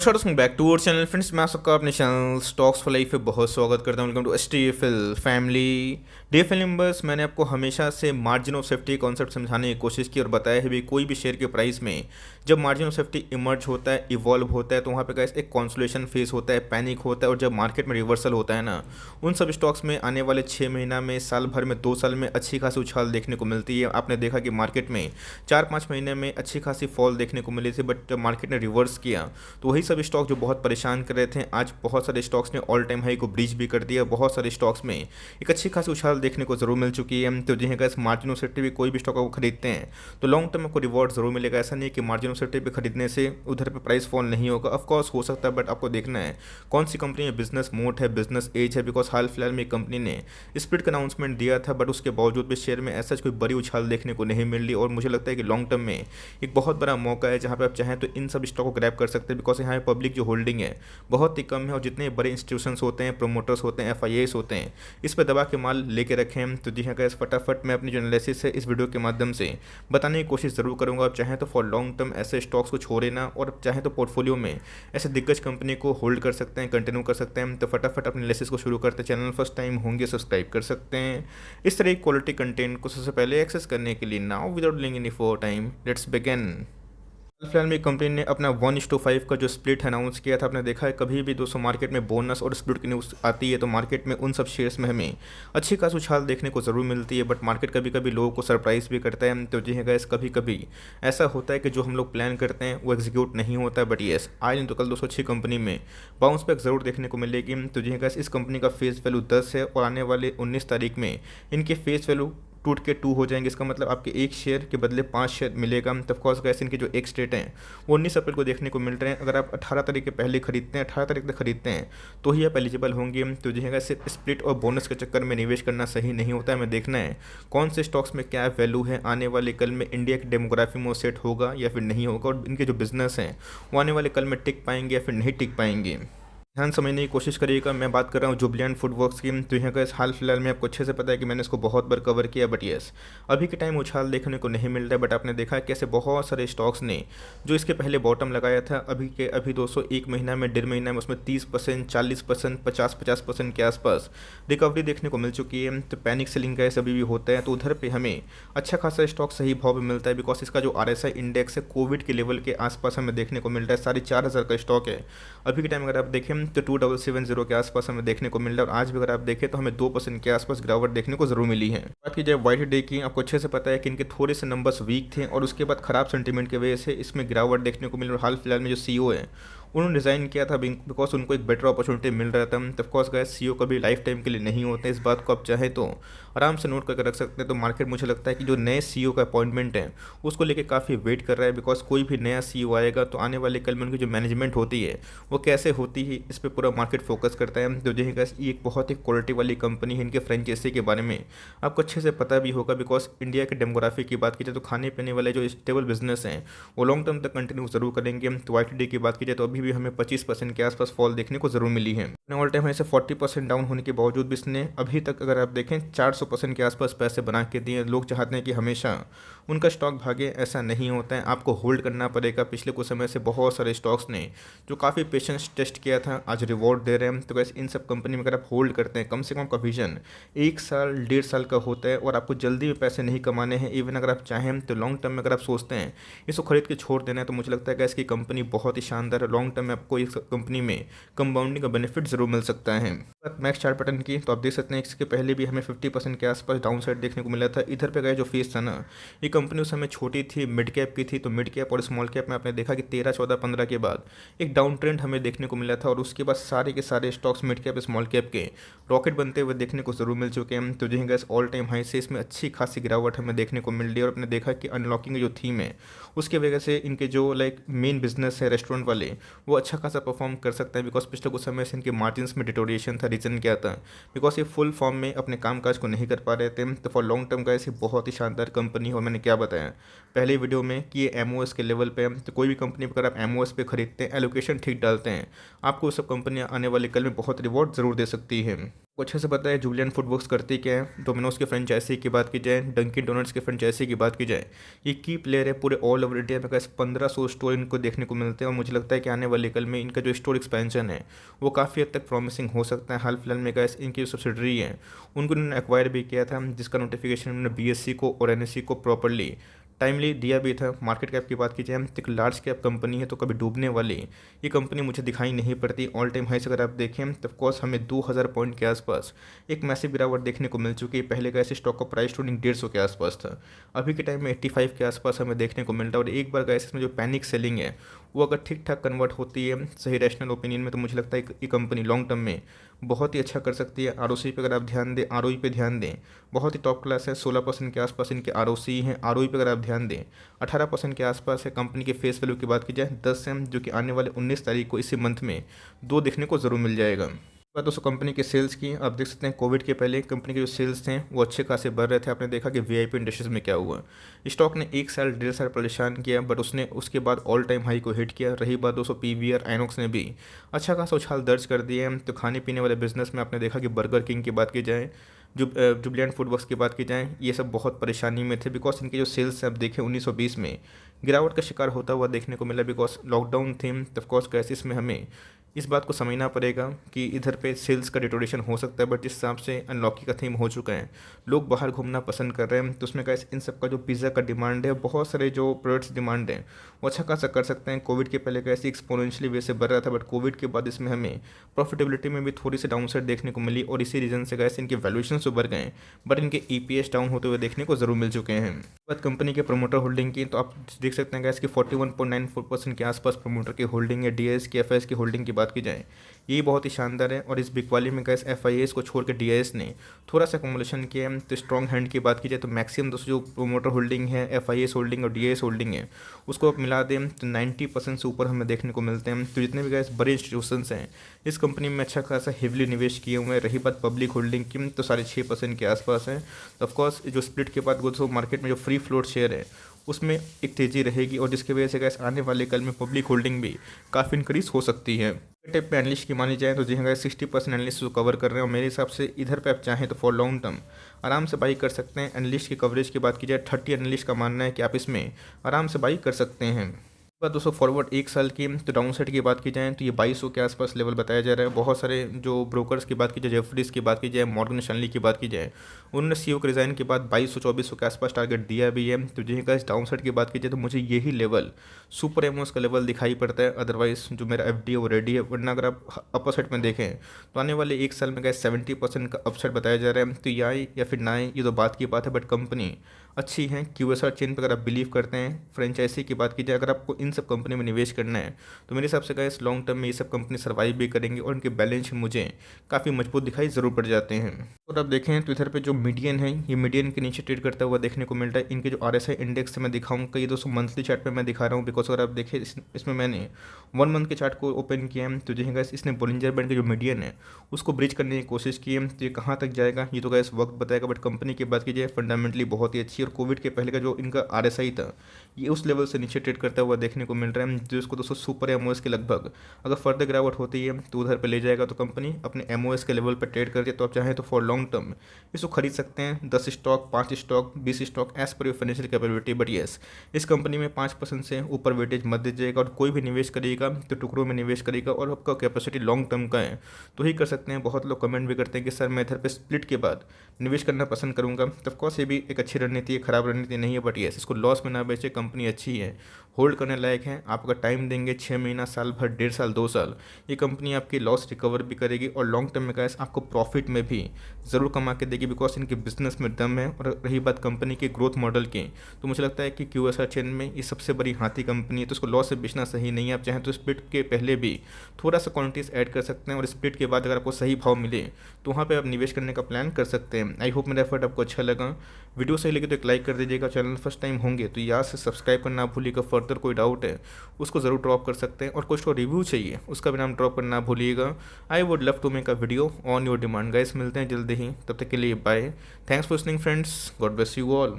नमस्कार दोस्तों, back to our channel friends. मैं आप सबका अपने चैनल स्टॉक्स फॉर लाइफ पे बहुत स्वागत करता हूं। Welcome to STFL family. DFL members, मैंने आपको हमेशा से मार्जिन ऑफ सेफ्टी कॉन्सेप्ट समझाने की कोशिश की और बताया है भी कोई भी शेयर के प्राइस में जब मार्जिन ऑफ सेफ्टी इमर्ज होता है, इवॉल्व होता है, तो वहाँ पे गाइस एक कॉन्सोलेशन फेज होता है, पैनिक होता है। और जब मार्केट में रिवर्सल होता है ना, उन सब स्टॉक्स में आने वाले 6 महीना में, साल भर में, 2 साल में अच्छी खासी उछाल देखने को मिलती है। आपने देखा कि मार्केट में 4-5 महीने में अच्छी खासी फॉल देखने को मिली थी, बट जब मार्केट ने रिवर्स किया तो वही सब स्टॉक जो बहुत परेशान कर रहे थे, आज बहुत सारे स्टॉक्स ने ऑल टाइम हाई को ब्रीच भी कर दिया। बहुत सारे स्टॉक्स में एक अच्छी खासी उछाल देखने को जरूर मिल चुकी है। तो जिन्हें इस मार्जिन ऑफ सेफ्टी भी कोई भी स्टॉक को खरीदते हैं तो लॉन्ग टर्म में आपको रिवॉर्ड जरूर मिलेगा। ऐसा नहीं कि मार्जिन ऑफ सेफ्टी पे खरीदने से उधर पे प्राइस फॉल नहीं होगा। ऑफकोर्स हो सकता है, बट आपको देखना है कौन सी कंपनी में बिजनेस मोड है, बिजनेस एज है। बिकॉज हाल फिलहाल में एक कंपनी ने स्प्लिट का अनाउंसमेंट दिया था, बट उसके बावजूद भी शेयर में ऐसा कोई बड़ी उछाल देखने को नहीं मिल रही। और मुझे लगता है कि लॉन्ग टर्म में एक बहुत बड़ा मौका है जहाँ पे आप चाहें तो इन सब स्टॉक को ग्रैब कर सकते हैं। बिकॉज यहाँ पब्लिक जो होल्डिंग है बहुत ही कम है, और जितने बड़े इंस्टीट्यूशंस होते हैं, प्रोमोटर्स होते हैं, एफआईएस होते हैं, इस पर दबा के माल लेके रखें हम। तो जी हाँ गाइस, फटाफट मैं अपनी जो एनालिसिस है इस वीडियो के माध्यम से बताने की कोशिश जरूर करूंगा। आप चाहें तो फॉर लॉन्ग टर्म ऐसे स्टॉक्स को छोड़े ना, और चाहें तो पोर्टफोलियो में ऐसे दिग्गज कंपनी को होल्ड कर सकते हैं, कंटिन्यू कर सकते हैं। तो फटाफट अपने एनालिसिस को शुरू करते हैं। चैनल फर्स्ट टाइम होंगे सब्सक्राइब कर सकते हैं इस तरह की क्वालिटी कंटेंट को सबसे पहले एक्सेस करने के लिए। नाउ विदाउट लिंग any four time, let's begin. फिलहाल में कंपनी ने अपना 1:5 का जो स्प्लिट अनाउंस किया था। आपने देखा है कभी भी दोस्तों मार्केट में बोनस और स्प्लिट की न्यूज़ आती है तो मार्केट में उन सब शेयर्स में हमें अच्छी खासी उछाल देखने को ज़रूर मिलती है। बट मार्केट कभी कभी लोगों को सरप्राइज भी करता है। तो जी है गैस, कभी कभी ऐसा होता है कि जो हम लोग प्लान करते हैं वो एग्जीक्यूट नहीं होता है। बट येस, आज नहीं तो कल दोस्तों अच्छी कंपनी में बाउंस बैक ज़रूर देखने को मिलेगी। तो जी है गैस, इस कंपनी का फेस वैल्यू 10 है और आने वाले 19 तारीख में इनके फेस वैल्यू टूट के 2 हो जाएंगे। इसका मतलब आपके एक शेयर के बदले 5 शेयर मिलेगा। तो ऑफकोर्स गैस, इनके जो एक स्टेट हैं वो 19 अप्रैल को देखने को मिल रहे हैं। अगर आप 18 तारीख के पहले खरीदते हैं, 18 तारीख तक खरीदते हैं, तो ही आप एलिजिबल होंगे। तो जो है सिर्फ स्प्लिट और बोनस के चक्कर में निवेश करना सही नहीं होता है। हमें देखना है कौन से स्टॉक्स में क्या वैल्यू है, आने वाले कल में इंडिया की डेमोग्राफी में वो सेट होगा या फिर नहीं होगा, और इनके जो बिजनेस हैं वो आने वाले कल में टिक पाएंगे या फिर नहीं टिक पाएंगे। ध्यान समझने की कोशिश करिएगा। मैं बात कर रहा हूँ जुबलियंट फूडवर्क्स की। तो यहाँ का इस हाल फिलहाल में आपको अच्छे से पता है कि मैंने इसको बहुत बार कवर किया। बट येस, अभी के टाइम उछाल देखने को नहीं मिल रहा है। बट आपने देखा है कैसे बहुत सारे स्टॉक्स ने जो इसके पहले बॉटम लगाया था, अभी दोस्तों 1 महीना में, 1.5 महीना में उसमें 30%, 40%, 50% के आसपास रिकवरी देखने को मिल चुकी है। तो पैनिक सेलिंग का अभी भी होता है, तो उधर पर हमें अच्छा खासा स्टॉक सही भाव में मिलता है। बिकॉज इसका जो RSI इंडेक्स है कोविड के लेवल के आसपास हमें देखने को मिल रहा है। 4,500 का स्टॉक है अभी के टाइम। अगर आप देखें तो 2770 के आसपास हमें देखने को मिल रहा है। और आज भी अगर आप देखें तो हमें 2% के आसपास गिरावट देखने को जरूर मिली है। बात की जाए वाइट डे की, आपको अच्छे से पता है कि इनके थोड़े से नंबर्स वीक थे और उसके बाद खराब सेंटीमेंट की वजह से इसमें गिरावट देखने को मिली। और हाल फिलहाल में जो CEO है उन्होंने रिज़ाइन किया था बिकॉज उनको एक बेटर अपॉर्चुनिटी मिल रहा था। तो ऑफकोर्स गैस, CEO कभी लाइफ टाइम के लिए नहीं होते। इस बात को आप चाहे तो आराम से नोट करके रख सकते हैं। तो मार्केट मुझे लगता है कि जो नए CEO का अपॉइंटमेंट है उसको लेकर काफ़ी वेट कर रहा है। बिकॉज कोई भी नया CEO आएगा तो आने वाले कल में उनकी जो मैनेजमेंट होती है वो कैसे होती है, इस पर पूरा मार्केट फोकस करता है। तो जो गैस, ये एक बहुत ही क्वालिटी वाली कंपनी है। इनके फ्रेंचाइजी के बारे में आपको अच्छे से पता भी होगा। बिकॉज इंडिया के डेमोग्राफी की बात की जाए तो खाने पीने वाले जो स्टेबल बिजनेस हैं वो लॉन्ग टर्म तक कंटिन्यू जरूर करेंगे। तो वाइट डे की बात की जाए तो अभी भी हमें 25% के आसपास फॉल देखने को जरूर मिली है। ऑल टाइम ऐसे 40% डाउन होने के बावजूद भी इसने अभी तक अगर आप देखें 400% के आसपास पैसे बना के दिए। लोग चाहते हैं कि हमेशा उनका स्टॉक भागे, ऐसा नहीं होता है। आपको होल्ड करना पड़ेगा। पिछले कुछ समय से बहुत सारे स्टॉक्स ने जो काफ़ी पेशेंस टेस्ट किया था आज रिवॉर्ड दे रहे हैं। तो वैसे इन सब कंपनी में अगर आप होल्ड करते हैं, कम से कम का विजन 1 साल 1.5 साल का होता है और आपको जल्दी में पैसे नहीं कमाने हैं। इवन अगर आप चाहें तो लॉन्ग टर्म में अगर आप सोचते हैं इसको खरीद के छोड़ देना है, तो मुझे लगता है कि इसकी कंपनी बहुत ही शानदार है। लॉन्ग टर्म में आपको इस कंपनी में कंपाउंडिंग का बेनिफिट जरूर मिल सकता है। मैक्स चार्ट पैटर्न की तो आप देख सकते हैं इसके पहले भी हमें 50% के आसपास डाउन साइड देखने को मिला था। इधर पे गए जो फेस था ना, ये कंपनी उस समय छोटी थी, मिड कैप की थी। तो मिड कैप और स्मॉल कैप में आपने देखा कि 13, 14, 15 के बाद एक डाउन ट्रेंड हमें देखने को मिला था। और उसके बाद सारे के सारे stocks mid cap small cap के रॉकेट बनते हुए देखने को जरूर मिल चुके हैं। तो जो है ऑल टाइम हाई से इसमें अच्छी खासी गिरावट हमें देखने को मिल रही है। और आपने देखा कि अनलॉकिंग जो थीम है उसके वजह से इनके जो मेन बिजनेस है रेस्टोरेंट वाले वो अच्छा खासा परफॉर्म कर सकते हैं। बिकॉज पिछले कुछ समय से इनके मार्जिन में डिटोरिएशन था। रीजन क्या था? बिकॉज ये फुल फॉर्म में अपने कामकाज को नहीं कर पा रहे थे। तो फॉर लॉन्ग टर्म का ऐसी बहुत ही शानदार कंपनी है। और मैंने क्या बताया पहले वीडियो में कि ये एमओएस के लेवल पे है। तो कोई भी कंपनी पर अगर आप एमओएस पे खरीदते हैं, एलोकेशन ठीक डालते हैं, आपको सब कंपनियां आने वाले कल में बहुत रिवॉर्ड जरूर दे सकती है। को अच्छे से पता है जुबिलेंट फूडवर्क्स करती क्या है। डोमिनोज के फ्रेंचाइजी की बात की जाए, डंकिन डोनट्स के फ्रेंचाइजी की बात की जाए, ये की प्लेयर है पूरे ऑल ओवर इंडिया में। कैसे 1500 स्टोर इनको देखने को मिलते हैं और मुझे लगता है कि आने वाले कल में इनका जो स्टोर एक्सपेंशन है वो काफ़ी हद तक प्रॉमिसिंग हो सकता है। हाल फिलहाल में कैसे इनकी जो सब्सिडरी है उनको इन्होंने एक्वायर भी किया था, जिसका नोटिफिकेशन उन्होंने बीएससी को और एनएससी को प्रॉपरली टाइमली दिया भी था। मार्केट कैप की बात की जाए, एक लार्ज कैप कंपनी है तो कभी डूबने वाली ये कंपनी मुझे दिखाई नहीं पड़ती। ऑल टाइम हाई से अगर आप देखें तो ऑफकोर्स हमें 2000 पॉइंट के आसपास एक मैसिव गिरावट देखने को मिल चुकी है। पहले का ऐसे स्टॉक का प्राइस ट्रेडिंग 150 के आसपास था, अभी के टाइम में 85 के आसपास हमें देखने को मिलता है। और एक बार का इसमें जो पैनिक सेलिंग है वो अगर ठीक ठाक कन्वर्ट होती है सही रैशनल ओपिनियन में, तो मुझे लगता है कि ये कंपनी लॉन्ग टर्म में बहुत ही अच्छा कर सकती है। आरओसी पे अगर आप ध्यान दें, आरओई पे ध्यान दें, बहुत ही टॉप क्लास है। 16% के आसपास इनके आरओसी हैं। आरओई पे अगर आप ध्यान दें 18% के आसपास है। कंपनी के फेस वैल्यू की बात की जाए 10 है, जो कि आने वाले 19 तारीख को इसी मंथ में 2 देखने को ज़रूर मिल जाएगा। बात दोस्तों कंपनी के सेल्स की, आप देख सकते हैं कोविड के पहले कंपनी के जो सेल्स थे वो अच्छे खासे बढ़ रहे थे। आपने देखा कि वीआईपी इंडस्ट्रीज में क्या हुआ, स्टॉक ने 1 साल 1.5 साल परेशान किया, बट उसने उसके बाद ऑल टाइम हाई को हिट किया। रही बात दोस्तों पीवीआर, आइनॉक्स ने भी अच्छा खासा उछाल दर्ज कर दिया है। तो खाने पीने वाले बिजनेस में आपने देखा कि बर्गर किंग की बात की जाए, जुबिलेंट फूडवर्क्स की बात की जाए, ये सब बहुत परेशानी में थे बिकॉज इनके जो सेल्स हैं आप देखें 1920 में गिरावट का शिकार होता हुआ देखने को मिला बिकॉज लॉकडाउन थी। ऑफकोर्स क्राइसिस में हमें इस बात को समझना पड़ेगा कि इधर पे सेल्स का डिटोरेशन हो सकता है, बट जिस हिसाब से अनलॉकी का थीम हो चुका है, लोग बाहर घूमना पसंद कर रहे हैं, तो उसमें कैसे इन सब का जो पिज़्ज़ा का डिमांड है, बहुत सारे जो प्रोडक्ट्स डिमांड है वो अच्छा खासा कर सकते हैं। कोविड के पहले कैसे एक्सपोनेंशियली वे से बढ़ रहा था, बट कोविड के बाद इसमें हमें प्रॉफिटेबिलिटी में भी थोड़ी सी डाउनसाइड देखने को मिली और इसी रीजन से कैसे इनके वैल्यूएशन तो बढ़ गए, बट इनके ईपीएस डाउन होते हुए देखने को ज़रूर मिल चुके हैं। बात कंपनी के प्रमोटर होल्डिंग की, तो आप देख सकते हैं गैस की 41.94% के आसपास प्रमोटर की होल्डिंग है। डीआईएस की, एफआईएस की होल्डिंग की बात की जाए, ये बहुत ही शानदार है। और इस बिग वाली में गैस एफआईएस को छोड़ के डीआईएस ने थोड़ा सा कमुलेशन किया है। तो स्ट्रॉन्ग हैंड की बात की जाए तो मैक्सिमम दोस्तों जो प्रोमोटर होल्डिंग है, एफआईएस होल्डिंग और डीआईएस होल्डिंग है, उसको आप मिला दें तो 90% से ऊपर हमें देखने को मिलते हैं। तो जितने भी गैस बड़े इंस्टीट्यूशंस हैं इस कंपनी में अच्छा खासा हेवली निवेश किए हुए हैं। रही बात पब्लिक होल्डिंग की तो 6.5% के आसपास है। तो ऑफकोर्स जो स्प्लिट के बाद दोस्तों मार्केट में जो फ्री फ्लोट शेयर है उसमें एक तेज़ी रहेगी और जिसकी वजह से गैस आने वाले कल में पब्लिक होल्डिंग भी काफ़ी इंक्रीज हो सकती है। टाइप पे एनालिस्ट की मानी जाए तो जी हाँ 60% एनालिस्ट जो कवर कर रहे हैं, और मेरे हिसाब से इधर पे आप चाहें तो फॉर लॉन्ग टर्म आराम से बाई कर सकते हैं। एनालिस्ट की कवरेज की बात की जाए 30 एनालिस्ट का मानना है कि आप इसमें आराम से बाई कर सकते हैं। बात दोस्तों फॉरवर्ड 1 साल की, तो डाउन साइड की बात की जाए तो ये 2200 के आसपास लेवल बताया जा रहा है। बहुत सारे जो ब्रोकर्स की बात की जाए, जेफरीज की बात की जाए, मॉर्गन स्टैनली की बात की जाए, उन्होंने सीईओ के रिजाइन के बाद 2200-2400 के आसपास टारगेट दिया भी है। तो जिनका इस डाउन साइड की बात की जाए तो मुझे यही लेवल सुपर एमओस का लेवल दिखाई पड़ता है। अदरवाइज जो मेरा एफडी है वो रेडी है, वरना अगर आप अपर साइड में देखें तो आने वाले 1 साल में गैस 70% का अपसाइड बताया जा रहा है। तो ये आए या फिर ना आए ये तो बात की बात है, बट कंपनी अच्छी है। क्यूएसआर चेन पर अगर आप बिलीव करते हैं, फ्रेंचाइजी की बात की जाए, अगर आपको इन सब कंपनी में निवेश करना है तो मेरे हिसाब से गाइस लॉन्ग टर्म में ये सब कंपनी सर्वाइव भी करेंगे और इनके बैलेंस शीट मुझे काफ़ी मजबूत दिखाई ज़रूर पड़ जाते हैं। और आप देखें तो इधर पे जो मीडियन है ये मीडियन के नीचे ट्रेड करता हुआ देखने को मिलता है। इनके जो आरएसआई इंडेक्स मैं दिखाऊंगा, ये दोस्तों मंथली चार्ट पे मैं दिखा रहा हूँ बिकॉज अगर आप देखें इसमें मैंने 1 मंथ के चार्ट को ओपन किया है, तो जो गाइस इसने बोलिंजर बैंड का जो मीडियन है उसको ब्रिज करने की कोशिश की है। तो ये कहाँ तक जाएगा ये तो गाइस वक्त बताएगा, बट कंपनी की बात की जाए फंडामेंटली बहुत ही अच्छी। और कोविड के पहले का जो इनका आरएसआई था ये उस लेवल से नीचे ट्रेड करता हुआ देखने को मिल रहा है, जो इसको दोस्तों सुपर एमओएस के लगभग अगर फर्दर गिरावट होती है तो उधर पे ले जाएगा। तो कंपनी अपने एमओएस के लेवल पर ट्रेड करती है, तो आप चाहें तो फॉर लॉन्ग टर्म इसको खरीद सकते हैं। 10 stock, 5 stock, 20 stock as per your financial capability. But yes इस कंपनी में 5% से ऊपर वेटेज मत दीजिएगा, और कोई भी निवेश करिएगा तो टुकड़ों में निवेश करिएगा और आपका कैपेसिटी लॉन्ग टर्म का है तो ही कर सकते हैं। बहुत लोग कमेंट भी करते हैं कि सर मैं इधर पे स्प्लिट के बाद निवेश करना पसंद करूंगा, तो ऑफकोर्स ये भी एक अच्छी रणनीति है, खराब रणनीति नहीं है। बट येस इसको लॉस में ना बेचे, कंपनी अच्छी है, होल्ड करने लायक है। आप अगर टाइम देंगे 6 महीना, साल भर, 1.5 साल, 2 साल, ये कंपनी आपकी लॉस रिकवर भी करेगी और लॉन्ग टर्म में गाइस आपको प्रॉफिट में भी ज़रूर कमा के देगी बिकॉज इनके बिजनेस में दम है। और रही बात कंपनी के ग्रोथ मॉडल की, तो मुझे लगता है कि क्यूएसआर चेन में ये सबसे बड़ी हाथी कंपनी है, तो उसको लॉस से बेचना सही नहीं है। आप चाहें तो स्प्लिट के पहले भी थोड़ा सा क्वांटिटीज ऐड कर सकते हैं और स्प्लिट के बाद अगर आपको सही भाव मिले तो वहाँ पर आप निवेश करने का प्लान कर सकते हैं। आई होप मेरा एफर्ट आपको अच्छा लगा। वीडियो सही लगे तो एक लाइक कर दीजिएगा, चैनल फर्स्ट टाइम होंगे तो याद से सब्सक्राइब करना भूलिएगा। फर्दर कोई डाउट है उसको ज़रूर ड्रॉप कर सकते हैं, और कुछ को रिव्यू चाहिए उसका भी नाम ड्रॉप करना भूलिएगा। I would love to make a video on your demand. Guys मिलते हैं जल्दी ही, तब तक के लिए bye. Thanks for listening friends, God bless you all.